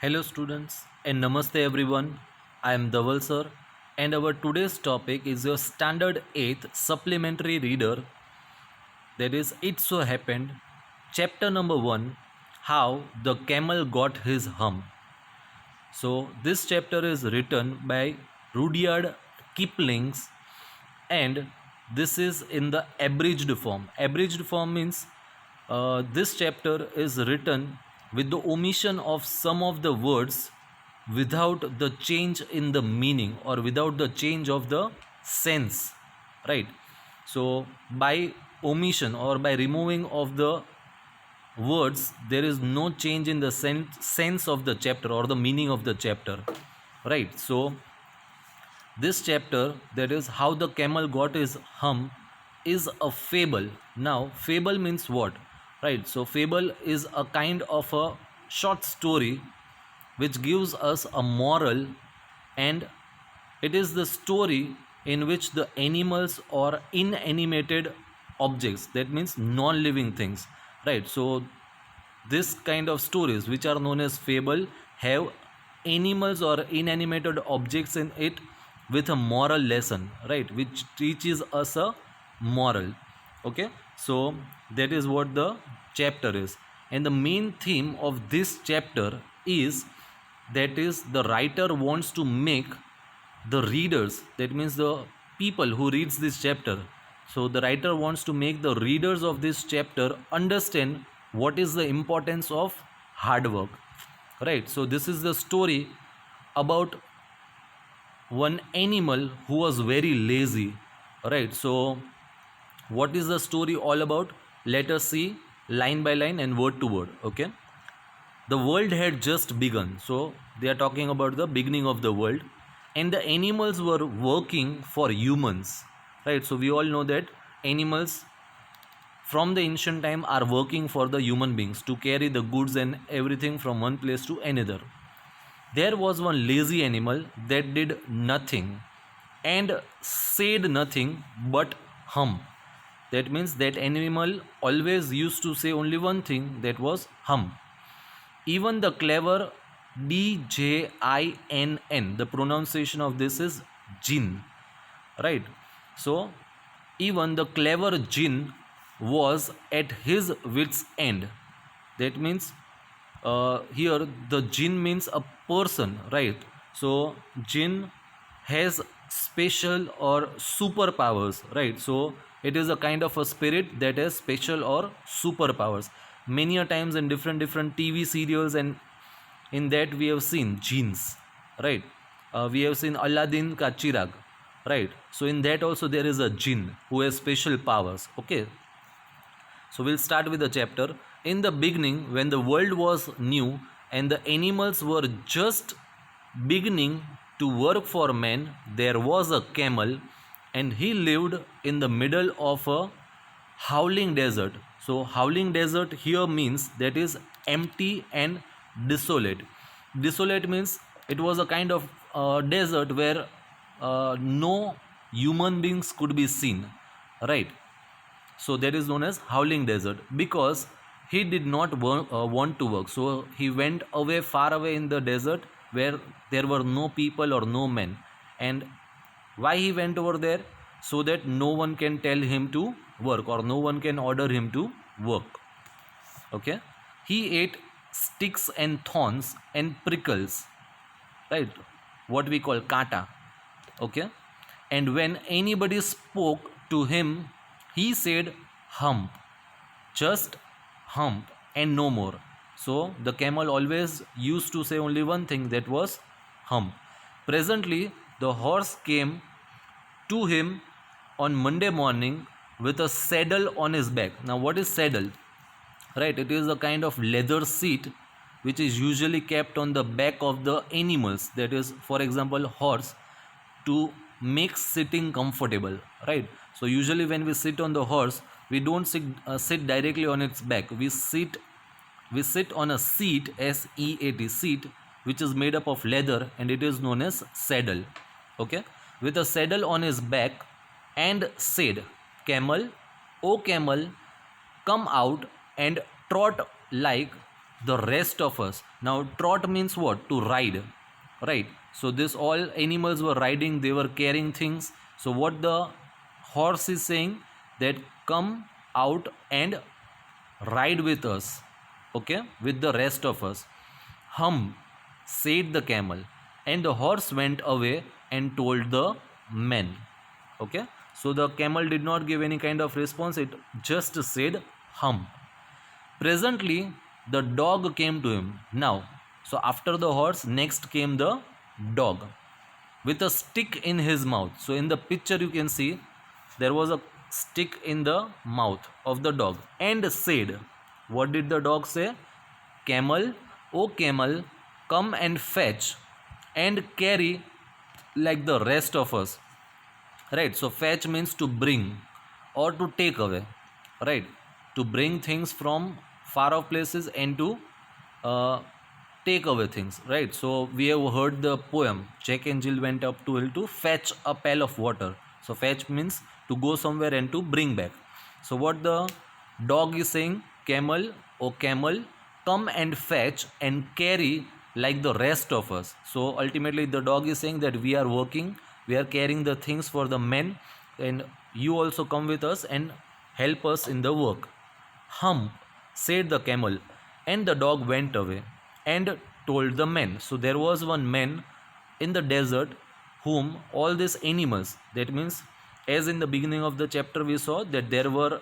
Hello students and namaste everyone. I am Dhaval sir and our today's topic is your standard 8th supplementary reader, that is It So Happened, chapter number 1, How the Camel Got His Hump. So this chapter is written by Rudyard Kipling and this is in the abridged form. Abridged form means this chapter is written with the omission of some of the words without the change in the meaning or without the change of the sense, right? So by omission or by removing of the words, there is no change in the sense of the chapter or the meaning of the chapter, right? So this chapter, that is how the camel got his hump, is a fable. Now fable means what, right? So fable is a kind of a short story which gives us a moral, and it is the story in which the animals or inanimated objects, that means non-living things, right? So this kind of stories which are known as fable have animals or inanimated objects in it with a moral lesson, right, which teaches us a moral. Okay, so that is what the chapter is, and the main theme of this chapter is, that is, the writer wants to make the readers, that means the people who reads this chapter, so the writer wants to make the readers of this chapter understand what is the importance of hard work, right? So this is the story about one animal who was very lazy, right? So what is the story all about? Let us see line by line and word to word. Okay, the world had just begun, so they are talking about the beginning of the world, and the animals were working for humans, right? So we all know that animals from the ancient time are working for the human beings to carry the goods and everything from one place to another. There was one lazy animal that did nothing and said nothing but hum. That means that animal always used to say only one thing, that was hum. Even the clever Djinn, the pronunciation of this is jinn, right? So even the clever jinn was at his wits end. That means here the jinn means a person, right? So jinn has special or superpowers, right? So it is a kind of a spirit that has special or superpowers. Many a times in different TV serials, and in that we have seen jinns, right? We have seen Aladdin ka Chirag, right? So in that also there is a jinn who has special powers. Okay, so we'll start with the chapter. In the beginning, when the world was new and the animals were just beginning to work for men, there was a camel, and he lived in the middle of a howling desert. So howling desert here means that is empty and desolate. Desolate means it was a kind of desert where no human beings could be seen, right? So that is known as howling desert, because he did not want to work, so he went away, far away in the desert where there were no people or no men. And why he went over there? So that no one can tell him to work or no one can order him to work. Okay, he ate sticks and thorns and prickles, right, what we call kata. Okay, and when anybody spoke to him, he said hump, just hump and no more. So the camel always used to say only one thing, that was hump. Presently the horse came to him on Monday morning with a saddle on his back. Now what is saddle? Right, it is a kind of leather seat which is usually kept on the back of the animals, that is, for example, horse, to make sitting comfortable, right? So usually when we sit on the horse, we don't sit directly on its back. We sit on a seat, seat, seat, which is made up of leather, and it is known as saddle. Okay, with a saddle on his back, and said, camel, O camel, come out and trot like the rest of us. Now trot means what? To ride, right? So this all animals were riding, they were carrying things. So what the horse is saying, that come out and ride with us, okay, with the rest of us. Hum, said the camel, and the horse went away and told the men. Okay, so the camel did not give any kind of response, it just said hum. Presently, the dog came to him. Now, so after the horse, next came the dog with a stick in his mouth. So, in the picture, you can see there was a stick in the mouth of the dog and said, what did the dog say? Camel, O camel, come and fetch and carry like the rest of us. Right, so fetch means to bring or to take away, right? To bring things from far off places and to uh, take away things, right? So we have heard the poem, Jack and Jill went up to hill to fetch a pail of water. So fetch means to go somewhere and to bring back. So what the dog is saying, camel, O camel, come and fetch and carry like the rest of us. So ultimately the dog is saying that we are working, we are carrying the things for the men, and you also come with us and help us in the work. Hump, said the camel, and the dog went away and told the men. So there was one man in the desert whom all these animals, that means as in the beginning of the chapter we saw that there were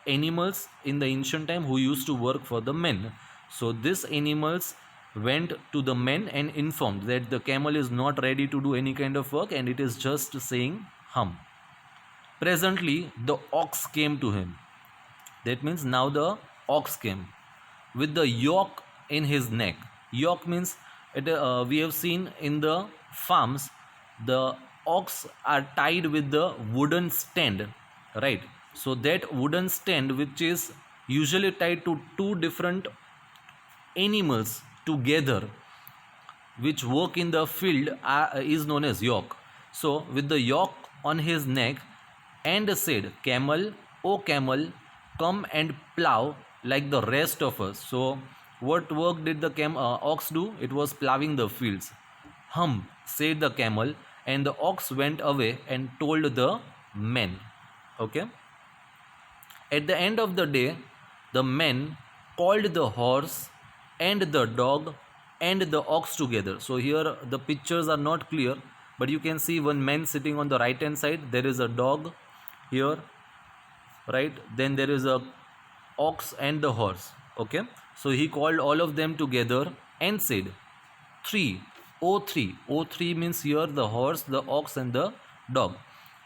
animals in the ancient time who used to work for the men. So these animals went to the men and informed that the camel is not ready to do any kind of work and it is just saying hum. Presently the ox came to him. That means now the ox came with the yoke in his neck. Yoke means we have seen in the farms the ox are tied with the wooden stand, right? So that wooden stand, which is usually tied to two different animals together which work in the field, is known as yoke. So with the yoke on his neck, and said, camel, O camel, come and plow like the rest of us. So what work did the ox do? It was plowing the fields. Hum, said the camel, and the ox went away and told the men. Okay. At the end of the day, the men called the horse and the dog and the ox together. So here the pictures are not clear, but you can see one man sitting on the right hand side. There is a dog here, right? Then there is a ox and the horse. Okay, so he called all of them together and said, three, O3 means here the horse, the ox and the dog.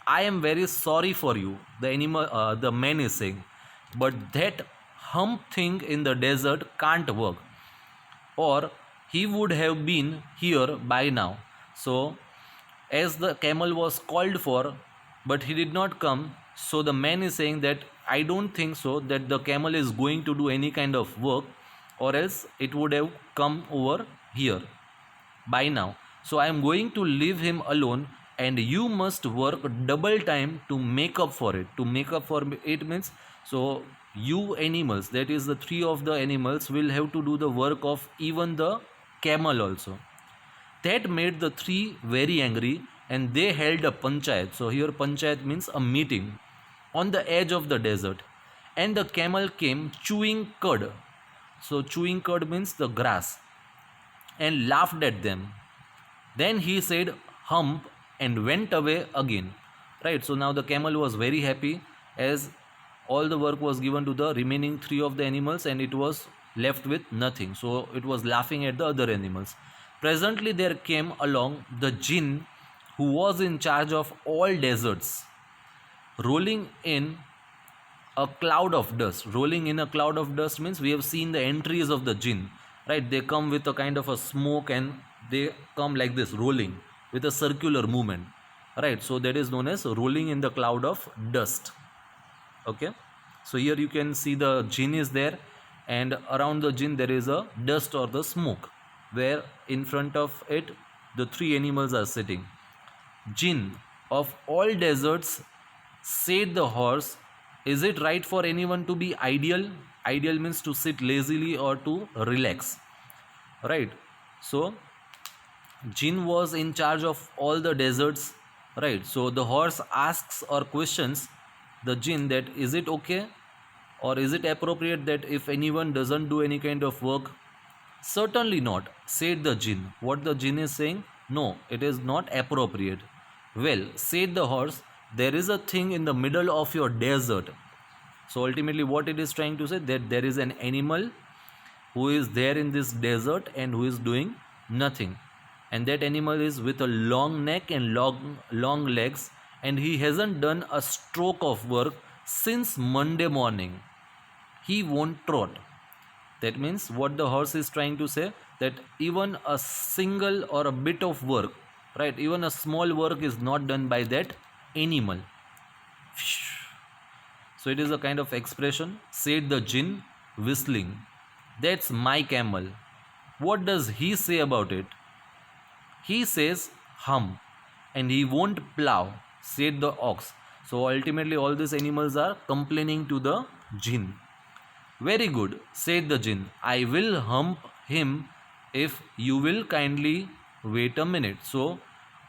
I am very sorry for you, the man is saying, but that hump thing in the desert can't work, or he would have been here by now. So as the camel was called for, but he did not come, so the man is saying that I don't think so that the camel is going to do any kind of work, or else it would have come over here by now. So I am going to leave him alone, and you must work double time to make up for it. To make up for it means, so you animals, that is the three of the animals, will have to do the work of even the camel also. That made the three very angry, and they held a panchayat. So here panchayat means a meeting on the edge of the desert, and the camel came chewing cud. So chewing cud means the grass, and laughed at them. Then he said hump and went away again. Right, so now the camel was very happy as all the work was given to the remaining three of the animals and it was left with nothing. So it was laughing at the other animals. Presently there came along the jinn who was in charge of all deserts, rolling in a cloud of dust. Rolling in a cloud of dust means we have seen the entries of the jinn, right? They come with a kind of a smoke and they come like this, rolling with a circular movement, right? So that is known as rolling in the cloud of dust. Okay, so here you can see the jinn is there, and around the jinn there is a dust or the smoke, where in front of it the three animals are sitting. Jinn of all deserts, said the horse, is it right for anyone to be ideal? Ideal means to sit lazily or to relax, right? So jinn was in charge of all the deserts, right? So the horse asks or questions the jinn that is it okay or is it appropriate that if anyone doesn't do any kind of work? Certainly not, said the jinn. What the jinn is saying? No, it is not appropriate. Well, said the horse, there is a thing in the middle of your desert. So ultimately what it is trying to say, that there is an animal who is there in this desert and who is doing nothing, and that animal is with a long neck and long legs, and he hasn't done a stroke of work since Monday morning. He won't trot. That means what the horse is trying to say, that even a single or a bit of work, right, even a small work is not done by that animal. So it is a kind of expression, said the jinn, whistling. That's my camel. What does he say about it? He says, hum, and he won't plow, said the ox. So ultimately, all these animals are complaining to the jinn. Very good, said the jinn. I will hump him if you will kindly wait a minute. So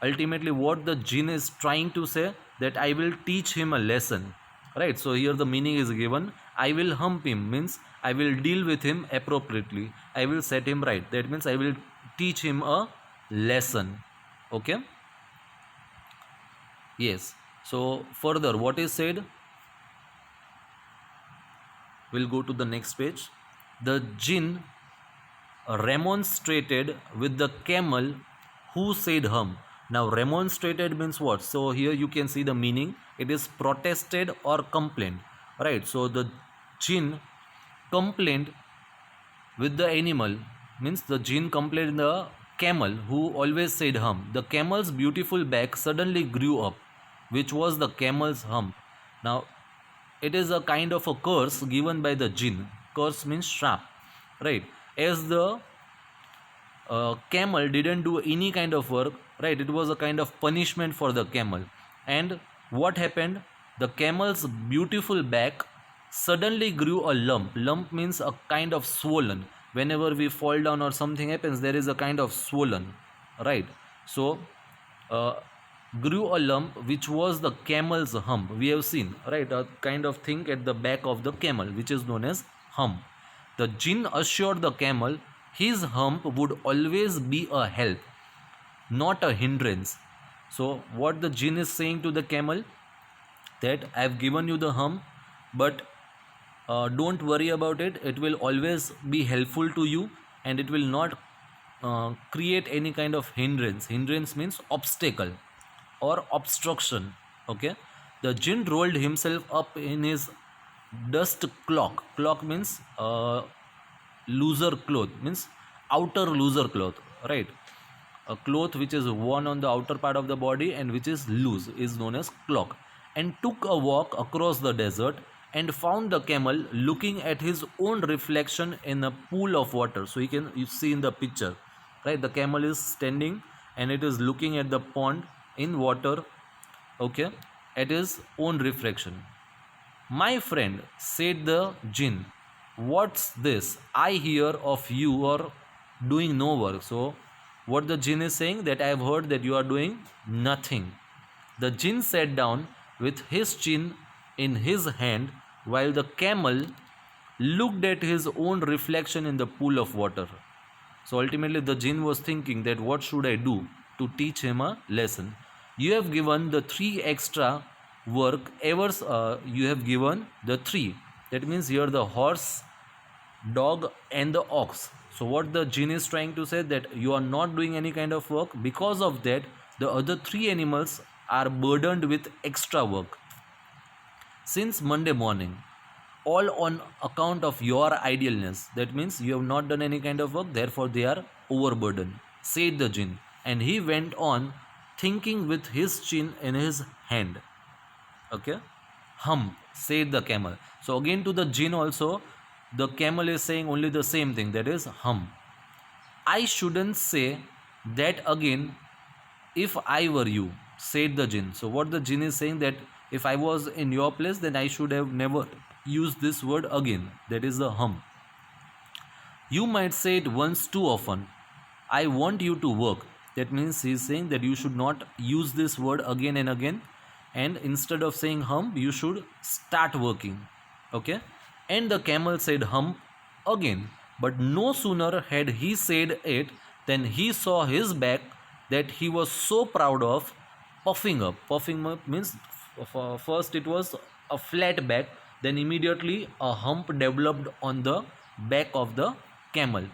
ultimately, what the jinn is trying to say, that I will teach him a lesson. Right? So here the meaning is given. I will hump him means I will deal with him appropriately. I will set him right. That means I will teach him a lesson. Okay? Yes. So further, what is said? We'll go to the next page. The jinn remonstrated with the camel who said hum. Now remonstrated means what? So here you can see the meaning. It is protested or complained. Right. So the jinn complained with the animal, means the jinn complained the camel who always said hum. The camel's beautiful back suddenly grew up, which was the camel's hump. Now it is a kind of a curse given by the jinn. Curse means shrap, right? As the camel didn't do any kind of work, right? It was a kind of punishment for the camel. And what happened? The camel's beautiful back suddenly grew a lump. Lump means a kind of swollen. Whenever we fall down or something happens, there is a kind of swollen, right? So uh, grew a lump which was the camel's hump. We have seen, right, a kind of thing at the back of the camel which is known as hump. The jinn assured the camel his hump would always be a help, not a hindrance. So what the jinn is saying to the camel, that I have given you the hump, but don't worry about it. It will always be helpful to you, and it will not create any kind of hindrance. Hindrance means obstacle or obstruction. Okay. The jinn rolled himself up in his dust cloak. Cloak means looser cloth, means outer looser cloth, right? A cloth which is worn on the outer part of the body and which is loose is known as cloak, and took a walk across the desert and found the camel looking at his own reflection in a pool of water. So you see in the picture, right? The camel is standing and it is looking at the pond in water, okay, at his own reflection. My friend, said the jinn, what's this? I hear of you are doing no work. So what the jinn is saying, that I have heard that you are doing nothing. The jinn sat down with his chin in his hand while the camel looked at his own reflection in the pool of water. So ultimately the jinn was thinking that what should I do to teach him a lesson? You have given the 3 extra work ever, you have given the 3. That means here the horse, dog and the ox. So what the jinn is trying to say, that you are not doing any kind of work. Because of that, the other 3 animals are burdened with extra work since Monday morning, all on account of your idleness. That means you have not done any kind of work, therefore they are overburdened, said the jinn. And he went on thinking with his chin in his hand. Okay, hum, said the camel. So again to the jinn also, the camel is saying only the same thing, that is hum. I shouldn't say that again if I were you, said the jinn. So what the jinn is saying, that if I was in your place, then I should have never use this word again, that is the hum. You might say it once too often. I want you to work. That means he is saying that you should not use this word again and again. And instead of saying hum, you should start working. Okay? And the camel said hum again. But no sooner had he said it than he saw his back that he was so proud of puffing up. Puffing up means first it was a flat back, then immediately a hump developed on the back of the camel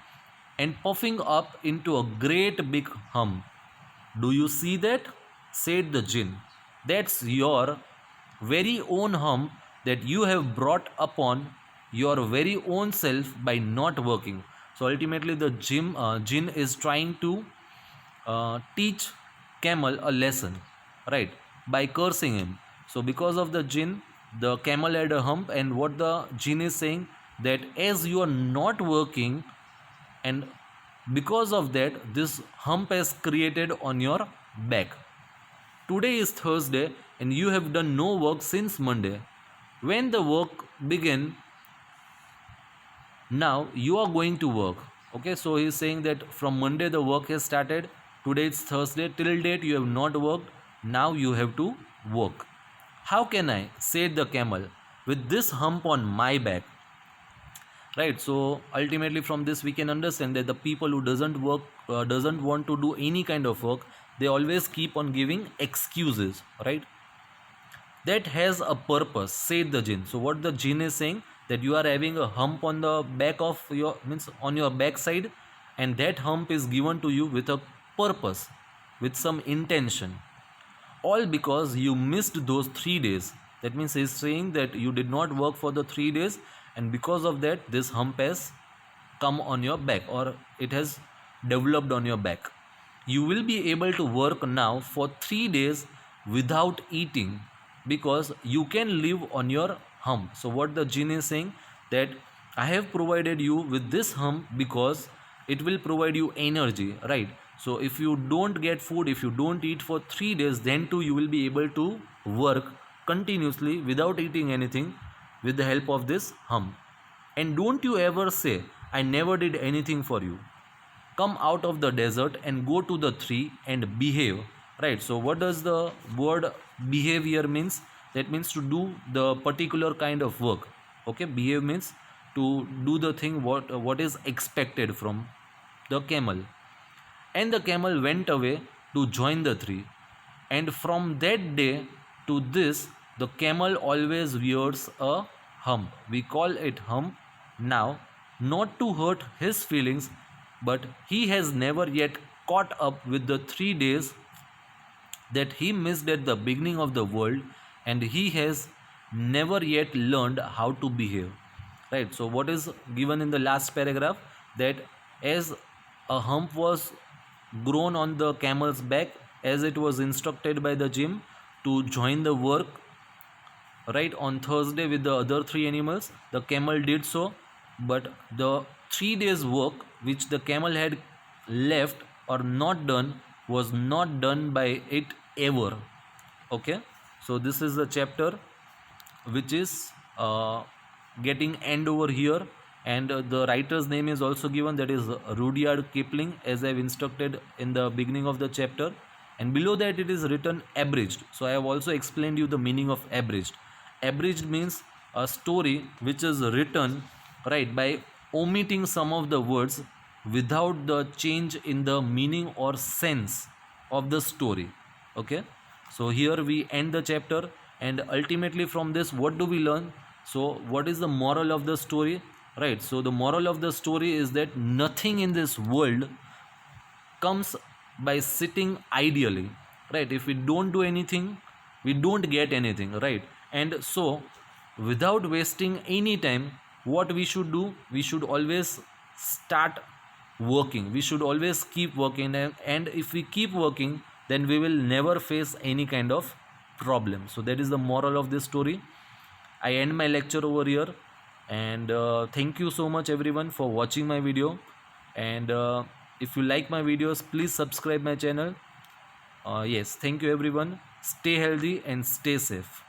and puffing up into a great big hump. Do you see that? Said the jinn. That's your very own hump that you have brought upon your very own self by not working. So ultimately, the jinn is trying to teach camel a lesson, right? By cursing him. So because of the jinn, the camel had a hump, and what the jinn is saying that as you are not working, and because of that this hump has created on your back. Today is Thursday and you have done no work since Monday. When the work began, now you are going to work. Okay, so he is saying that from Monday the work has started. Today it's Thursday. Till date you have not worked. Now you have to work. How can I, said the camel, with this hump on my back? Right, so ultimately from this we can understand that the people who doesn't work, doesn't want to do any kind of work, they always keep on giving excuses, right? That has a purpose, said the jinn. So what the jinn is saying, that you are having a hump on the back of your, means on your backside, and that hump is given to you with a purpose, with some intention, all because you missed those 3 days. That means he is saying that you did not work for the 3 days, and because of that this hump has come on your back, or it has developed on your back. You will be able to work now for 3 days without eating, because you can live on your hump. So what the jinn is saying, that I have provided you with this hump because it will provide you energy, right? So if you don't get food, if you don't eat for 3 days, then too you will be able to work continuously without eating anything with the help of this hump. And don't you ever say, I never did anything for you. Come out of the desert and go to the tree and behave. Right, so what does the word behavior means? That means to do the particular kind of work. Okay, behave means to do the thing what is expected from the camel. And the camel went away to join the tree. And from that day to this, the camel always wears a hump. We call it hump now, not to hurt his feelings, but he has never yet caught up with the 3 days that he missed at the beginning of the world, and he has never yet learned how to behave. Right, so what is given in the last paragraph, that as a hump was grown on the camel's back, as it was instructed by the jinn to join the work, right, on Thursday with the other 3 animals, the camel did so. But the 3 days work which the camel had left or not done was not done by it ever. Okay, so this is the chapter which is getting end over here, and the writer's name is also given, that is Rudyard Kipling, as I have instructed in the beginning of the chapter. And below that it is written abridged. So I have also explained you the meaning of abridged. Abridged means a story which is written, right, by omitting some of the words without the change in the meaning or sense of the story. Okay, so here we end the chapter, and ultimately from this what do we learn? So what is the moral of the story? Right, so the moral of the story is that nothing in this world comes by sitting ideally. Right, if we don't do anything, we don't get anything, right? And so without wasting any time, what we should do, we should always start working. We should always keep working, and if we keep working, then we will never face any kind of problem. So that is the moral of this story. I end my lecture over here, and thank you so much everyone for watching my video. And if you like my videos, please subscribe my channel. Yes, thank you everyone. Stay healthy and stay safe.